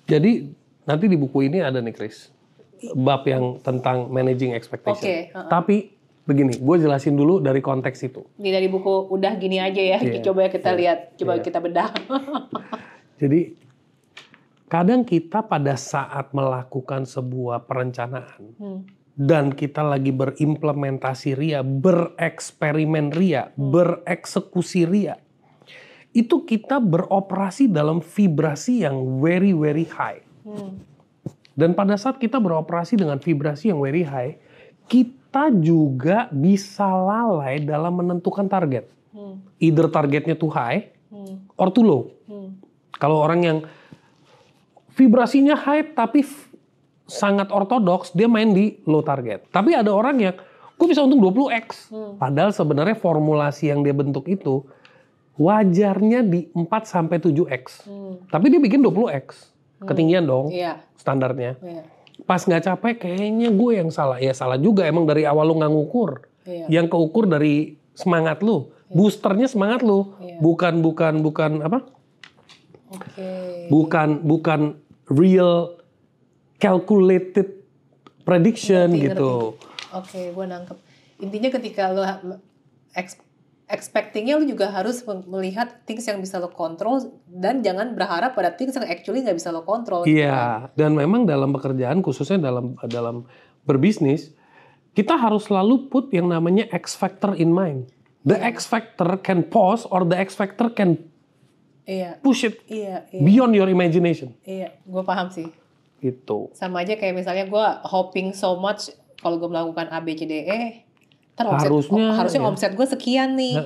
Jadi nanti di buku ini ada nih Chris, bab yang tentang managing expectation. Okay, Tapi begini, gue jelasin dulu dari konteks itu. Ini dari buku udah gini aja ya, coba kita lihat, coba kita bedah. Jadi kadang kita pada saat melakukan sebuah perencanaan dan kita lagi berimplementasi ria, bereksperimen ria, bereksekusi ria, itu kita beroperasi dalam vibrasi yang very very high. Dan pada saat kita beroperasi dengan vibrasi yang very high, kita juga bisa lalai dalam menentukan target. Either targetnya too high or too low. Kalau orang yang vibrasinya high tapi sangat ortodoks, dia main di low target. Tapi ada orang yang, gue bisa untung 20x. Padahal sebenarnya formulasi yang dia bentuk itu, wajarnya di 4-7x. Tapi dia bikin 20x. Ketinggian dong standarnya. Pas nggak capek, kayaknya gue yang salah. Ya salah juga, emang dari awal lu nggak ngukur. Yang keukur dari semangat lu. Boosternya semangat lu. Bukan apa? Bukan real calculated prediction gitu. Oke, gue nangkep. Intinya ketika lo expectingnya lo juga harus melihat things yang bisa lo kontrol dan jangan berharap pada things yang actually nggak bisa lo kontrol. Iya, dan memang dalam pekerjaan khususnya dalam berbisnis kita harus selalu put yang namanya X factor in mind. The X factor can pause or the X factor can push it beyond your imagination. Iya, gue paham sih. Gitu. Sama aja kayak misalnya gue hoping so much kalau gue melakukan ABCDE, harusnya omset gue sekian nih.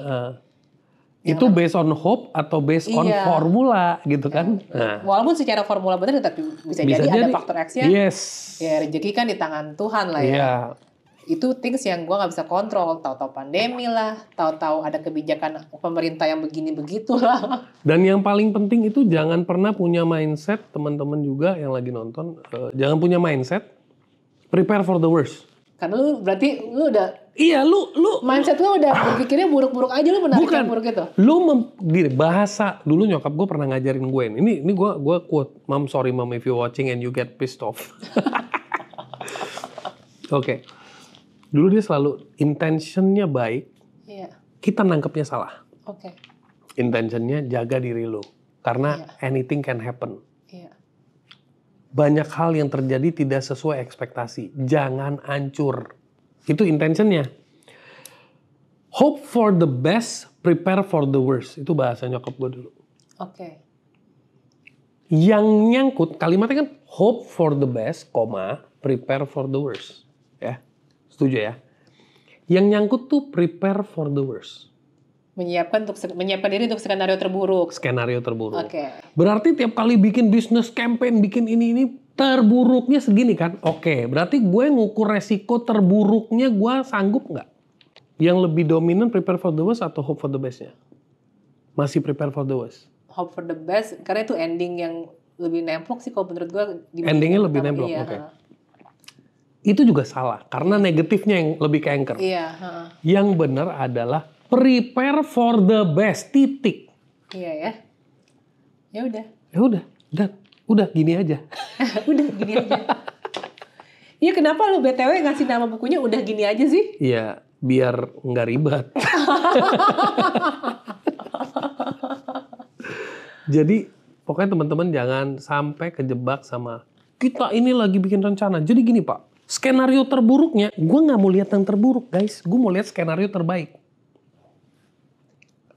Itu based on hope atau based on formula gitu kan? Nah. Walaupun secara formula benar, tapi bisa jadi ada faktor X-nya. Yes. Ya rezeki kan di tangan Tuhan lah ya. Itu things yang gue nggak bisa kontrol. Tahu-tahu pandemi lah, tahu-tahu ada kebijakan pemerintah yang begini begitulah. Dan yang paling penting itu jangan pernah punya mindset, teman-teman juga yang lagi nonton, jangan punya mindset prepare for the worst. Karena lu berarti lu udah Iya, lu Mindset lu udah berpikirnya buruk-buruk aja, lu menarik bukan. yang buruk itu. Gini, bahasa dulu nyokap gue pernah ngajarin gue ini gue quote, "Mom, sorry mom if you watching and you get pissed off." Oke. Dulu dia selalu intentionnya baik, Iya. kita nangkepnya salah. Oke. Intentionnya jaga diri lu, karena Iya. anything can happen. Iya. Banyak hal yang terjadi tidak sesuai ekspektasi. Jangan hancur. Itu intentionnya. Hope for the best, prepare for the worst. Itu bahasa nyokap gue dulu. Oke. Yang nyangkut, kalimatnya kan hope for the best, prepare for the worst. Ya, setuju ya? Yang nyangkut tuh prepare for the worst. Menyiapkan diri untuk skenario terburuk. Skenario terburuk. Oke. Berarti tiap kali bikin business campaign, bikin ini terburuknya segini kan? Oke, berarti gue ngukur resiko terburuknya gue sanggup nggak? Yang lebih dominan prepare for the worst atau hope for the bestnya? Masih prepare for the worst. Hope for the best, karena itu ending yang lebih nemplok sih kalau menurut gue. Endingnya lebih nemplok, iya, oke. Itu juga salah, karena negatifnya yang lebih ke anchor. Iya. Yang benar adalah prepare for the best, titik. Iya ya. Ya udah. Ya udah gini aja. Udah gini aja. Iya, kenapa lu BTW ngasih nama bukunya udah gini aja sih? Iya, biar nggak ribet. Jadi pokoknya teman-teman jangan sampai kejebak sama kita ini lagi bikin rencana. Jadi gini Pak, skenario terburuknya, gue nggak mau lihat yang terburuk guys, gue mau lihat skenario terbaik.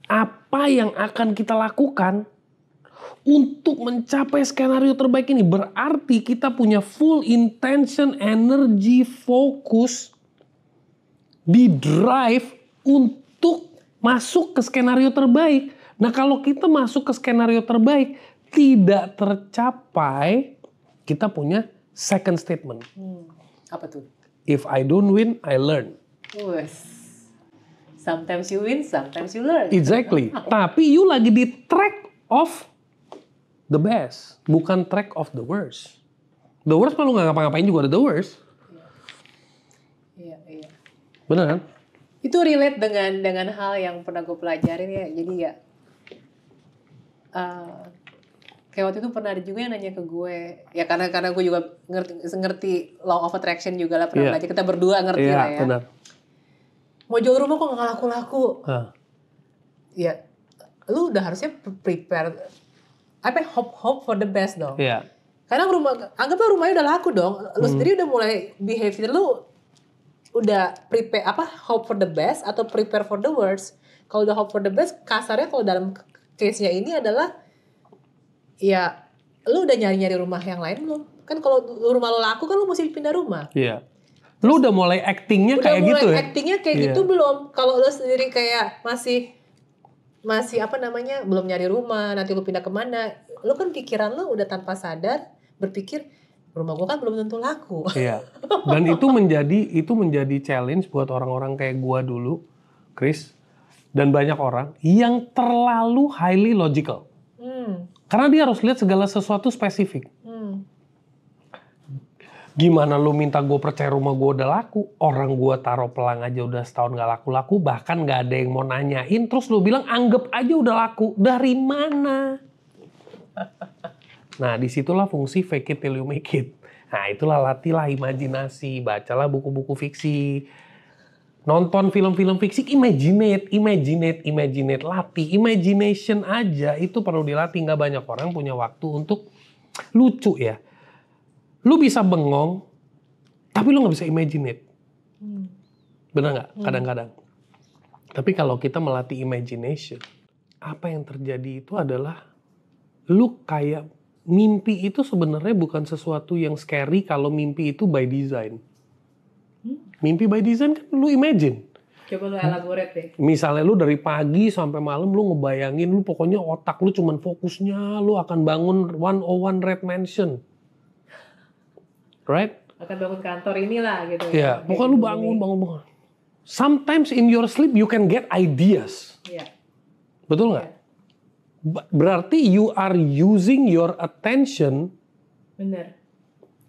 Apa yang akan kita lakukan untuk mencapai skenario terbaik ini? Berarti kita punya full intention, energy, fokus, di drive untuk masuk ke skenario terbaik. Nah kalau kita masuk ke skenario terbaik tidak tercapai, kita punya second statement. Apa tuh? If I don't win, I learn. Wes. Sometimes you win, sometimes you learn. Exactly. Tapi you lagi di track of the best, bukan track of the worst. The worst kalau nggak ngapa-ngapain juga ada the worst. Iya. Bener kan? Itu relate dengan hal yang pernah gue pelajarin ya. Jadi ya, kayak waktu itu pernah ada juga yang nanya ke gue. Ya karena gue juga ngerti law of attraction juga lah, pernah belajar. Kita berdua ngerti lah ya. Benar. Mau jual rumah kok nggak laku-laku. Ya, lu udah harusnya prepare. Hope for the best dong. Iya. Karena anggaplah rumahnya udah laku dong. Lu sendiri udah mulai behavior lu udah prepare hope for the best atau prepare for the worst. Kalau udah hope for the best, kasarnya kalau dalam case-nya ini adalah ya lu udah nyari-nyari rumah yang lain belum? Kan kalau rumah lo laku kan lu mesti pindah rumah. Iya. Lu udah mulai actingnya kayak gitu ya? Udah mulai actingnya kayak gitu belum? Kalau lu sendiri kayak masih belum nyari rumah, nanti lu pindah kemana? Lu kan pikiran lu udah tanpa sadar berpikir rumah gua kan belum tentu laku. Iya. Dan itu menjadi challenge buat orang-orang kayak gua dulu, Chris, dan banyak orang yang terlalu highly logical. Karena dia harus lihat segala sesuatu spesifik. Gimana lu minta gue percaya rumah gue udah laku? Orang gue taruh pelang aja udah setahun gak laku-laku, bahkan gak ada yang mau nanyain, terus lu bilang anggap aja udah laku. Dari mana? Nah disitulah fungsi fake it till you make it. Nah itulah latihlah imajinasi, bacalah buku-buku fiksi, nonton film-film fiksi, imagine it, latih. Imagination aja itu perlu dilatih. Gak banyak orang punya waktu untuk lucu ya. Lu bisa bengong, tapi lu gak bisa imagine it. Bener gak? Kadang-kadang. Tapi kalau kita melatih imagination, apa yang terjadi itu adalah lu kayak mimpi itu sebenarnya bukan sesuatu yang scary kalau mimpi itu by design. Mimpi by design kan lu imagine. Coba lu elaborate deh. Misalnya lu dari pagi sampai malam lu ngebayangin, lu pokoknya otak lu cuman fokusnya lu akan bangun 101 Red Mansion. Right? Akan bangun kantor inilah gitu. Ya, pokoknya lu bangun. Sometimes in your sleep you can get ideas. Iya. Betul nggak? Berarti you are using your attention Bener.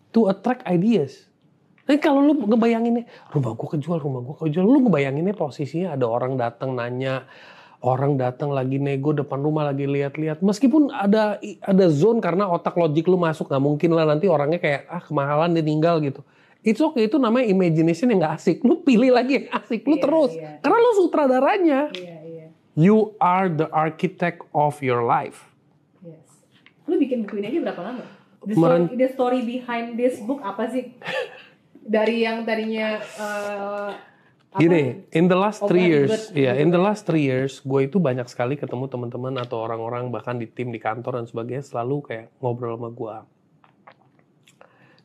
to attract ideas. Tapi kalau lu ngebayanginnya, rumah gue kejual, lu ngebayanginnya posisinya ada orang datang nanya, orang datang lagi nego depan rumah lagi lihat-lihat. Meskipun ada zone karena otak logik lu masuk, nggak mungkin lah nanti orangnya kayak kemahalan dia tinggal gitu. It's okay, itu namanya imagination yang nggak asik. Lu pilih lagi yang asik, lu terus. Karena lu sutradaranya. You are the architect of your life. Yes. Lu bikin buku ini aja berapa lama? The story behind this book apa sih? Dari yang tadinya gini, in the last 3 years, gue itu banyak sekali ketemu teman-teman atau orang-orang bahkan di tim di kantor dan sebagainya selalu kayak ngobrol sama gue.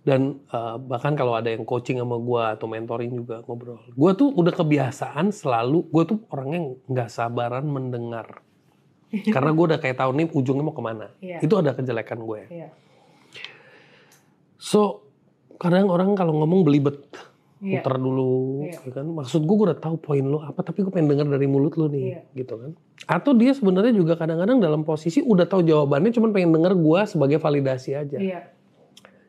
Dan bahkan kalau ada yang coaching sama gue atau mentoring juga ngobrol. Gue tuh udah kebiasaan selalu, gue tuh orangnya nggak sabaran mendengar. Karena gue udah kayak tahu nih ujungnya mau kemana. Itu ada kejelekan gue. So, kadang orang kalau ngomong belibet. Muter dulu, ya kan? Maksud gue udah tahu poin lo apa, tapi gue pengen dengar dari mulut lo nih, gitu kan? Atau dia sebenarnya juga kadang-kadang dalam posisi udah tahu jawabannya, cuman pengen denger gue sebagai validasi aja.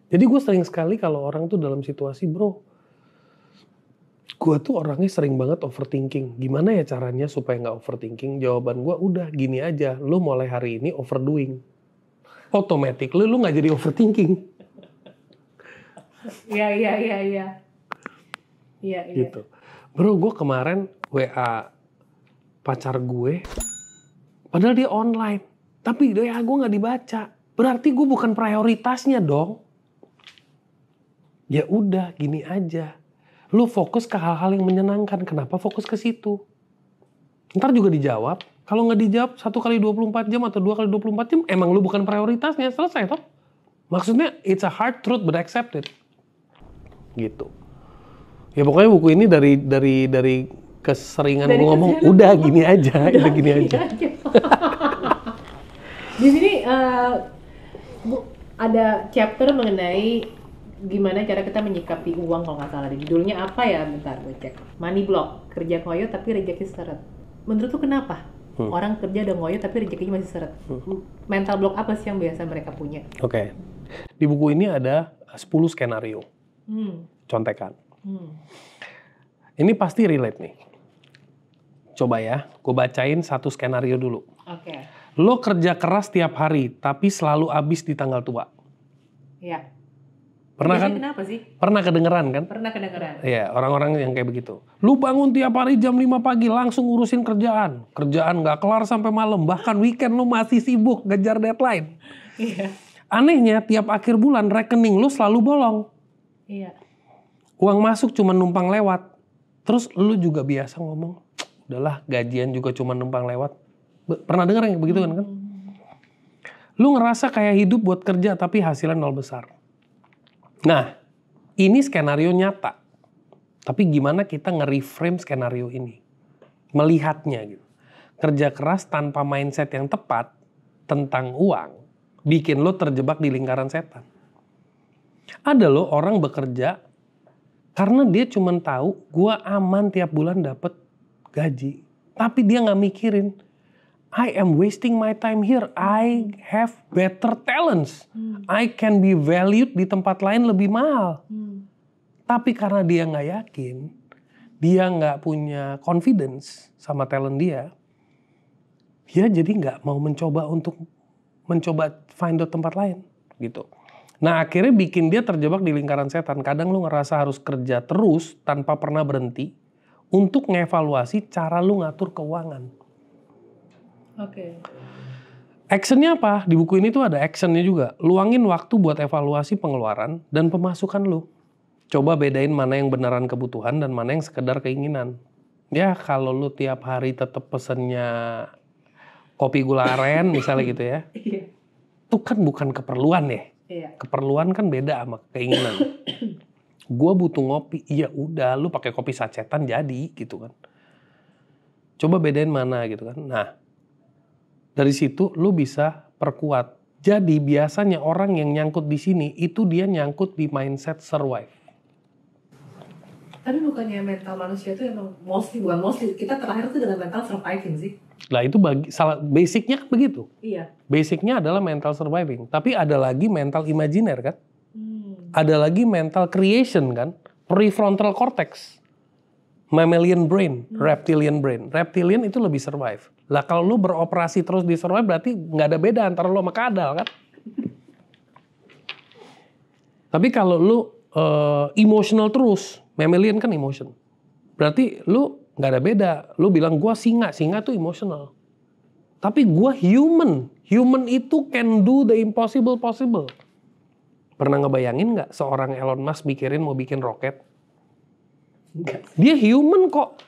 Jadi gue sering sekali kalau orang tuh dalam situasi, bro, gue tuh orangnya sering banget overthinking. Gimana ya caranya supaya nggak overthinking? Jawaban gue udah gini aja, lo mulai hari ini overdoing, otomatis lo nggak jadi overthinking. Iya. Gitu. Bro, gue kemarin WA pacar gue, padahal dia online, tapi WA gue nggak dibaca. Berarti gue bukan prioritasnya dong. Ya udah, gini aja. Lu fokus ke hal-hal yang menyenangkan. Kenapa fokus ke situ? Ntar juga dijawab. Kalau nggak dijawab 1 kali 24 jam atau 2 kali 24 jam, emang lu bukan prioritasnya. Selesai toh. Maksudnya it's a hard truth but accepted. Gitu. Ya pokoknya buku ini dari keseringan gue ngomong udah gini aja, udah gini aja. Di sini ada chapter mengenai gimana cara kita menyikapi uang kalau nggak salah. Judulnya apa ya? Bentar gue cek. Money block, kerja ngoyo tapi rezeki seret. Menurut lu kenapa? Orang kerja udah ngoyo tapi rezekinya masih seret. Mental block apa sih yang biasa mereka punya? Oke. Di buku ini ada 10 skenario. Contekan. Ini pasti relate nih. Coba ya, gue bacain 1 skenario dulu. Oke. Lo kerja keras tiap hari, tapi selalu habis di tanggal tua. Iya. Pernah kan? Kenapa sih? Pernah kedengeran kan? Pernah kedengeran. Iya, orang-orang yang kayak begitu. Lu bangun tiap hari jam 5 pagi langsung ngurusin kerjaan. Kerjaan nggak kelar sampai malam, bahkan weekend lu masih sibuk ngejar deadline. Iya. Anehnya tiap akhir bulan rekening lu selalu bolong. Iya. Uang masuk cuma numpang lewat. Terus lu juga biasa ngomong, udahlah gajian juga cuma numpang lewat. Pernah dengar yang begitu kan? Lu ngerasa kayak hidup buat kerja tapi hasilnya 0 besar. Nah, ini skenario nyata. Tapi gimana kita nge-reframe skenario ini? Melihatnya gitu. Kerja keras tanpa mindset yang tepat tentang uang, bikin lo terjebak di lingkaran setan. Ada lo orang bekerja karena dia cuma tahu gue aman tiap bulan dapat gaji. Tapi dia nggak mikirin, I am wasting my time here. I have better talents. I can be valued di tempat lain lebih mahal. Tapi karena dia nggak yakin, dia nggak punya confidence sama talent dia jadi nggak mau mencoba find out tempat lain gitu. Nah akhirnya bikin dia terjebak di lingkaran setan. Kadang lu ngerasa harus kerja terus tanpa pernah berhenti untuk ngevaluasi cara lu ngatur keuangan. Oke. Actionnya apa? Di buku ini tuh ada actionnya juga. Luangin waktu buat evaluasi pengeluaran dan pemasukan lu. Coba bedain mana yang beneran kebutuhan dan mana yang sekedar keinginan. Ya kalau lu tiap hari tetap pesennya kopi gula aren misalnya gitu ya. Itu kan bukan keperluan ya. Keperluan kan beda sama keinginan. Gua butuh ngopi, ya udah lu pakai kopi sacetan jadi gitu kan. Coba bedain mana gitu kan. Nah, dari situ lu bisa perkuat. Jadi biasanya orang yang nyangkut di sini itu dia nyangkut di mindset survive. Tapi bukannya mental manusia itu emang bukan mostly kita terakhir tuh dengan mental surviving sih. Lah itu basicnya kan begitu. Iya. Basicnya adalah mental surviving. Tapi ada lagi mental imaginer kan. Ada lagi mental creation kan. prefrontal cortex, mammalian brain, reptilian brain. Reptilian itu lebih survive. Lah kalau lu beroperasi terus di survive berarti nggak ada beda antara lu sama kadal kan. Tapi kalau lu emotional terus, mammalian kan emotion. Berarti lu nggak ada beda. Lu bilang gua singa tuh emotional. Tapi gua human. Human itu can do the impossible possible. Pernah ngebayangin nggak seorang Elon Musk mikirin mau bikin roket? Enggak. Dia human kok.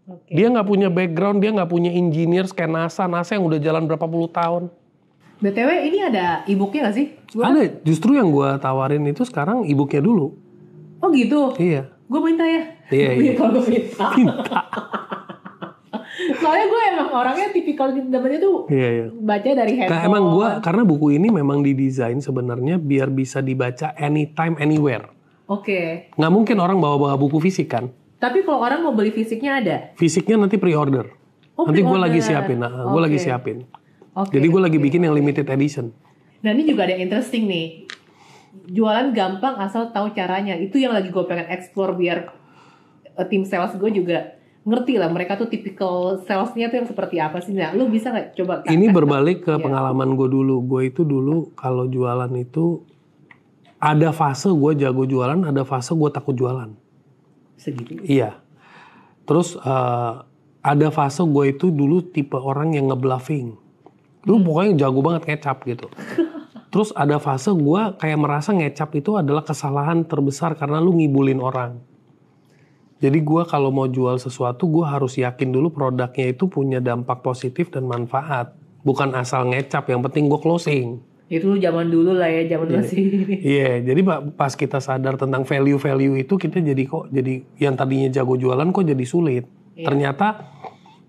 Okay. Dia nggak punya background, dia nggak punya engineers kayak NASA yang udah jalan berapa puluh tahun. BTW ini ada e-booknya nggak sih? Ada, justru yang gue tawarin itu sekarang e-booknya dulu. Oh gitu? Iya. Gue minta ya? Iya. Kalau gue minta. Soalnya gue emang orangnya tipikal namanya tuh Iya. baca dari handphone. Karena buku ini memang didesain sebenarnya biar bisa dibaca anytime, anywhere. Oke. Nggak mungkin orang bawa-bawa buku fisik kan? Tapi kalau orang mau beli fisiknya ada? Fisiknya nanti pre-order. Oh, nanti gue pre-order. lagi siapin. Gue lagi siapin. Oke. Jadi gue lagi bikin yang limited edition. Nah ini juga ada yang interesting nih. Jualan gampang asal tahu caranya. Itu yang lagi gue pengen explore biar tim sales gue juga ngerti lah. Mereka tuh typical salesnya tuh yang seperti apa sih. Nah lu bisa nggak coba? Ini berbalik ke Iya. pengalaman gue dulu. Gue itu dulu kalau jualan itu ada fase gue jago jualan, ada fase gue takut jualan. Segitu. Iya. Terus ada fase gue itu dulu tipe orang yang ngebluffing. Lu pokoknya jago banget ngecap gitu. Terus ada fase gue kayak merasa ngecap itu adalah kesalahan terbesar karena lu ngibulin orang. Jadi gue kalau mau jual sesuatu gue harus yakin dulu produknya itu punya dampak positif dan manfaat. Bukan asal ngecap, yang penting gue closing. Itu zaman dulu lah ya, zaman masih. Iya, jadi pas kita sadar tentang value-value itu kita jadi yang tadinya jago jualan kok jadi sulit. Iya. Ternyata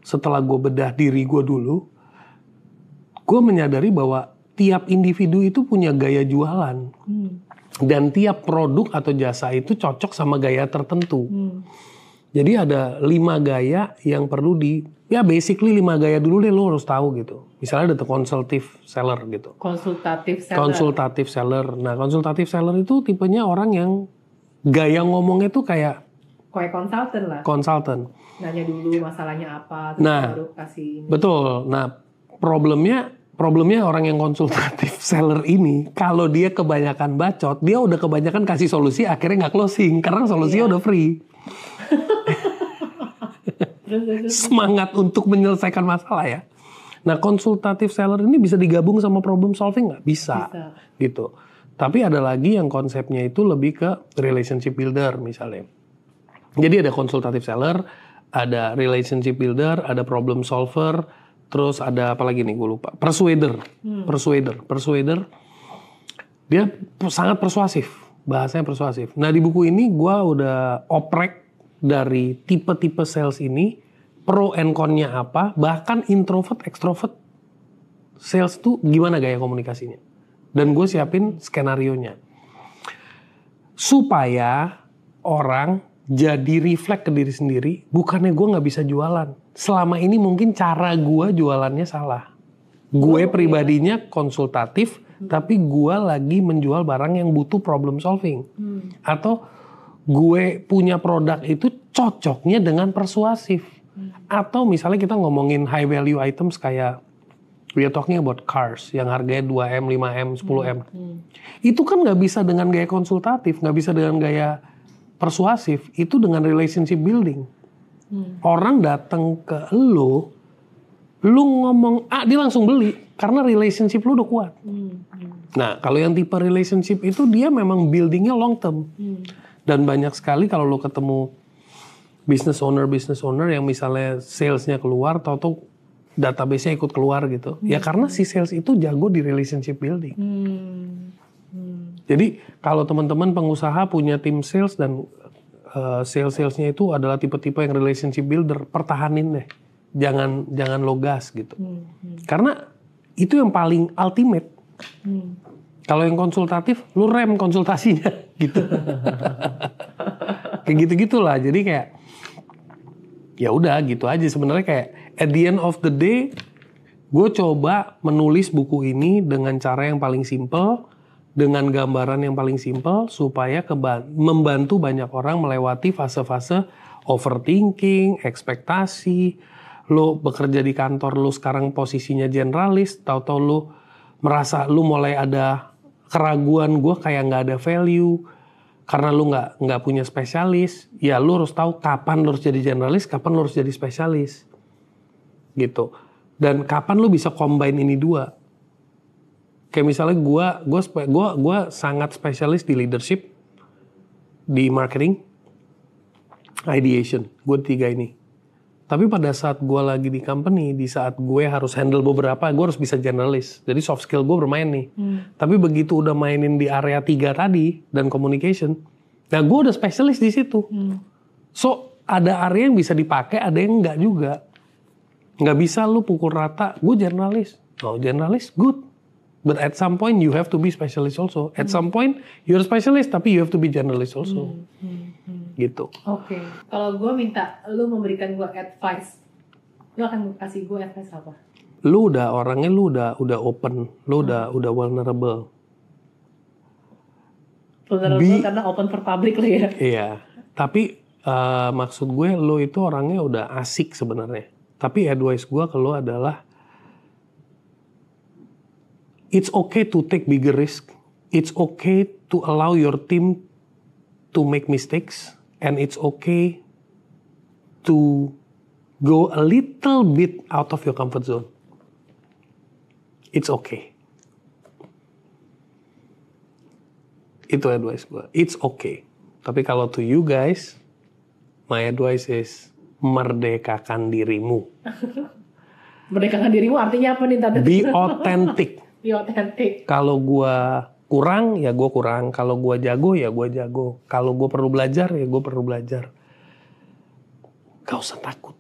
setelah gue bedah diri gue dulu, gue menyadari bahwa tiap individu itu punya gaya jualan. Dan tiap produk atau jasa itu cocok sama gaya tertentu. Jadi ada 5 gaya yang perlu basically 5 gaya dulu deh lo harus tahu gitu. Misalnya ada consultative seller gitu. Konsultatif seller. Konsultatif seller. Nah, konsultatif seller itu tipenya orang yang gaya ngomongnya tuh kayak konsultan lah. konsultan. Nanya dulu masalahnya apa, terus Nah, baru kasih ini. betul. Nah, problemnya orang yang konsultatif seller ini, kalau dia kebanyakan bacot, dia udah kebanyakan kasih solusi, akhirnya nggak closing karena solusinya udah free. Semangat untuk menyelesaikan masalah ya. Nah, konsultatif seller ini bisa digabung sama problem solving nggak? Bisa. Gitu. Tapi ada lagi yang konsepnya itu lebih ke relationship builder misalnya. Jadi ada konsultatif seller, ada relationship builder, ada problem solver, terus ada apa lagi nih gue lupa. Persuader. Persuader. Dia sangat persuasif. Bahasanya persuasif. Nah, di buku ini gue udah oprek dari tipe-tipe sales ini, pro and con-nya apa, bahkan introvert, extrovert sales tuh gimana gaya komunikasinya. Dan gue siapin skenario-nya. Supaya orang jadi reflect ke diri sendiri, bukannya gue gak bisa jualan. Selama ini mungkin cara gue jualannya salah. Gue pribadinya konsultatif, tapi gue lagi menjual barang yang butuh problem solving. Atau gue punya produk itu cocoknya dengan persuasif. Atau misalnya kita ngomongin high value items kayak we are talking about cars yang harganya 2M, 5M, 10M. Itu kan nggak bisa dengan gaya konsultatif, nggak bisa dengan gaya persuasif, itu dengan relationship building. Orang datang ke lu ngomong A, dia langsung beli karena relationship lu udah kuat. Nah, kalau yang tipe relationship itu dia memang buildingnya long term. Dan banyak sekali kalau lu ketemu business owner yang misalnya salesnya keluar, tahu-tahu database-nya ikut keluar gitu. Ya karena si sales itu jago di relationship building. Jadi kalau teman-teman pengusaha punya tim sales dan sales-salesnya itu adalah tipe-tipe yang relationship builder, pertahanin deh. Jangan lo gas gitu. Karena itu yang paling ultimate. Kalau yang konsultatif, lu rem konsultasinya gitu. Kayak gitu-gitulah. Jadi kayak ya udah gitu aja sebenarnya, kayak at the end of the day gue coba menulis buku ini dengan cara yang paling simple dengan gambaran yang paling simpel supaya membantu banyak orang melewati fase-fase overthinking, ekspektasi. Lo bekerja di kantor, lo sekarang posisinya generalis, tahu-tahu lo merasa lo mulai ada keraguan, gue kayak nggak ada value karena lo nggak punya spesialis. Ya lo harus tahu kapan lo harus jadi generalis, kapan lo harus jadi spesialis, gitu. Dan kapan lo bisa combine ini dua. Kayak misalnya gue sangat spesialis di leadership, di marketing, ideation. Gue 3 ini. Tapi pada saat gue lagi di company, di saat gue harus handle beberapa, gue harus bisa generalis. Jadi soft skill gue bermain nih. Tapi begitu udah mainin di area 3 tadi dan communication, nah gue udah spesialis di situ. So ada area yang bisa dipakai, ada yang enggak juga. Nggak bisa lu pukul rata, gue generalis. No, generalis good. But at some point you have to be specialist also. At some point you're specialist tapi you have to be generalist also. Gitu. Oke. Kalau gue minta lu memberikan gue advice, lu akan kasih gue advice apa? Lu orangnya udah open, lu udah vulnerable. Vulnerable karena open for public lah ya. Iya. Tapi maksud gue lu itu orangnya udah asik sebenarnya. Tapi advice gue ke lu adalah it's okay to take bigger risk. It's okay to allow your team to make mistakes. And it's okay to go a little bit out of your comfort zone. It's okay. Itu advice gue. It's okay. Tapi kalau to you guys, my advice is merdekakan dirimu. Merdekakan dirimu artinya apa nih tante? Be authentic. Be authentic. Kalau gue kurang, ya gue kurang. Kalau gue jago, ya gue jago. Kalau gue perlu belajar, ya gue perlu belajar. Gak usah takut.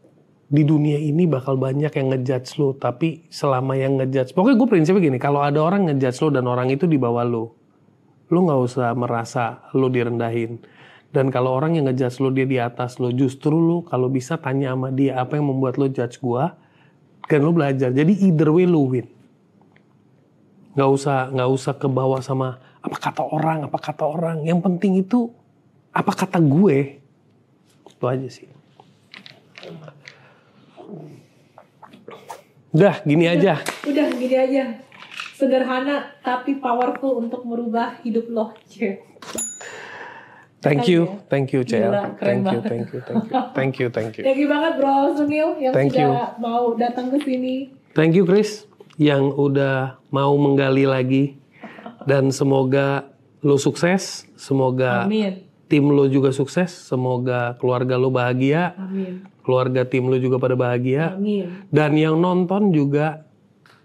Di dunia ini bakal banyak yang ngejudge lo. Tapi selama yang ngejudge, pokoknya gue prinsipnya gini. Kalau ada orang ngejudge lo dan orang itu di bawah lo gak usah merasa lo direndahin. Dan kalau orang yang ngejudge lo dia di atas lo, justru lo kalau bisa tanya sama dia apa yang membuat lo judge gue. Dan lo belajar. Jadi either way lo win. Gak usah ke bawah sama apa kata orang. Yang penting itu apa kata gue. Itu aja sih. Udah gini aja. Sederhana tapi powerful untuk merubah hidup lo. Thank you CL. Gila, keren banget. Thank you. Thank you banget Bro Sunil yang sudah mau datang ke sini. Thank you Chris yang udah mau menggali lagi, dan semoga lo sukses, semoga tim lo juga sukses, semoga keluarga lo bahagia, keluarga tim lo juga pada bahagia, dan yang nonton juga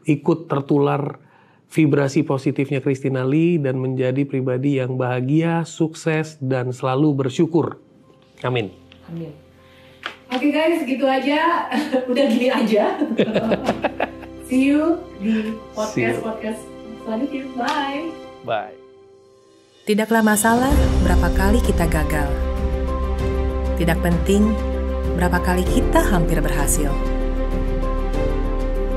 ikut tertular vibrasi positifnya Christina Lee dan menjadi pribadi yang bahagia, sukses, dan selalu bersyukur. Amin. Oke guys, gitu aja. Udah gini aja. See you di podcast selanjutnya. Bye. Tidaklah masalah berapa kali kita gagal. Tidak penting berapa kali kita hampir berhasil.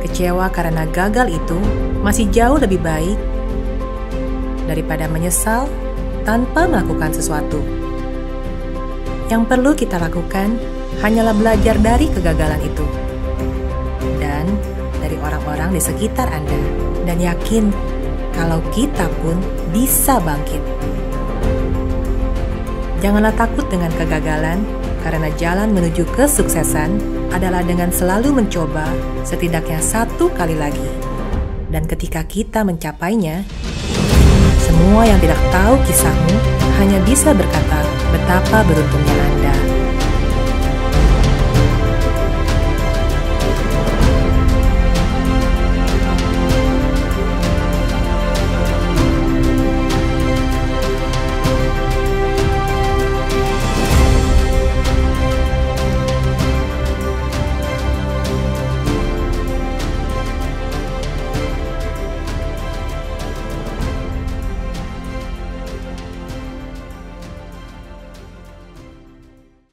Kecewa karena gagal itu masih jauh lebih baik daripada menyesal tanpa melakukan sesuatu. Yang perlu kita lakukan hanyalah belajar dari kegagalan itu dan dari orang-orang di sekitar Anda, dan yakin kalau kita pun bisa bangkit. Janganlah takut dengan kegagalan, karena jalan menuju kesuksesan adalah dengan selalu mencoba setidaknya 1 kali lagi. Dan ketika kita mencapainya, semua yang tidak tahu kisahmu hanya bisa berkata betapa beruntungnya Anda.